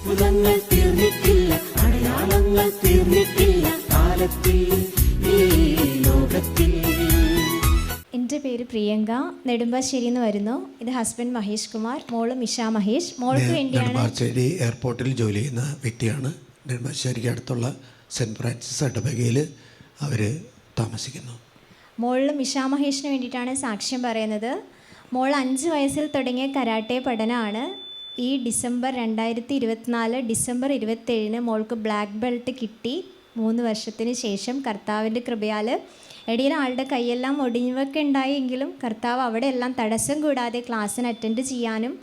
അത്ഭുതങ്ങൾ തീർന്നിട്ടില്ല, അടയാളങ്ങൾ തീർന്നിട്ടില്ല കാലത്തിൽ ഈ ലോകത്തിൽ. എൻ്റെ പേര് പ്രിയങ്ക, നെടുമ്പാശ്ശേരിയിൽ നിന്ന് വരുന്നു. ഇത് ഹസ്ബൻഡ് മഹേഷ് കുമാർ, മോള് മിഷ മഹേഷ്. മോൾക്ക് വേണ്ടിയാണ്. നെടുമ്പാശ്ശേരി എയർപോർട്ടിൽ ജോലി ചെയ്യുന്ന വ്യക്തിയാണ്. നെടുമ്പാശ്ശേരിക്ക് അടുത്തുള്ള സെൻറ്റ് ഫ്രാൻസിസ് ഇടവകയിൽ അവർ താമസിക്കുന്നു. മോളിൽ മിഷ മഹേഷിന് വേണ്ടിയിട്ടാണ് സാക്ഷ്യം പറയുന്നത്. മോൾ 5 വയസ്സിൽ തുടങ്ങിയ കരാട്ടെ പഠനമാണ്. ഈ ഡിസംബർ 2024 ഡിസംബർ 27 മോൾക്ക് ബ്ലാക്ക് ബെൽറ്റ് കിട്ടി. 3 വർഷത്തിന് ശേഷം കർത്താവിൻ്റെ കൃപയാൽ ഇടയിൽ ആളുടെ കൈയെല്ലാം ഒടിഞ്ഞൊക്കെ ഉണ്ടായെങ്കിലും കർത്താവ് അവിടെ എല്ലാം തടസ്സം കൂടാതെ ക്ലാസ്സിന് അറ്റൻഡ് ചെയ്യാനും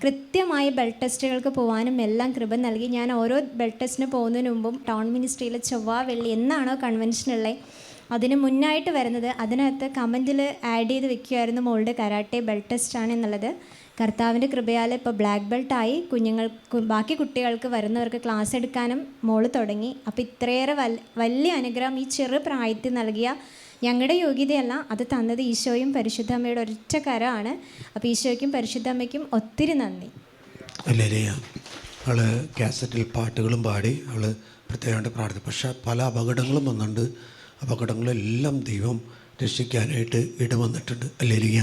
കൃത്യമായി ബെൽറ്റ് ടെസ്റ്റുകൾക്ക് പോകാനും എല്ലാം കൃപ നൽകി. ഞാൻ ഓരോ ബെൽറ്റ് ടെസ്റ്റിന് പോകുന്നതിന് മുമ്പും ടൗൺ മിനിസ്ട്രിയിൽ ചൊവ്വ വെള്ളി എന്നാണോ കൺവെൻഷനുള്ളത് അതിന് മുന്നായിട്ട് വരുന്നത് അതിനകത്ത് കമൻറ്റിൽ ആഡ് ചെയ്ത് വെക്കുമായിരുന്നു മോളുടെ കരാട്ടെ ബെൽറ്റ് ടെസ്റ്റാണ് എന്നുള്ളത്. കർത്താവിൻ്റെ കൃപയാൽ ഇപ്പോൾ ബ്ലാക്ക് ബെൽറ്റായി. ബാക്കി കുട്ടികൾക്ക് വരുന്നവർക്ക് ക്ലാസ് എടുക്കാനും മോള് തുടങ്ങി. അപ്പോൾ ഇത്രയേറെ വലിയ അനുഗ്രഹം ഈ ചെറു പ്രായത്തിൽ നൽകിയ ഞങ്ങളുടെ യോഗ്യതയല്ല, അത് തന്നത് ഈശോയും പരിശുദ്ധ അമ്മയുടെ ഒരൊറ്റ കരമാണ്. അപ്പോൾ ഈശോയ്ക്കും പരിശുദ്ധ അമ്മയ്ക്കും ഒത്തിരി നന്ദി. അവൾ കാസറ്റിൽ പാട്ടുകളും പാടി അവൾ പ്രത്യേകമായിട്ട് പ്രാർത്ഥിക്കും. പക്ഷേ പല അപകടങ്ങളും വന്നിട്ടുണ്ട്. അപകടങ്ങളെല്ലാം ദൈവം രക്ഷിക്കാനായിട്ട് ഇടവന്നിട്ടുണ്ട്. ഹല്ലേലൂയ.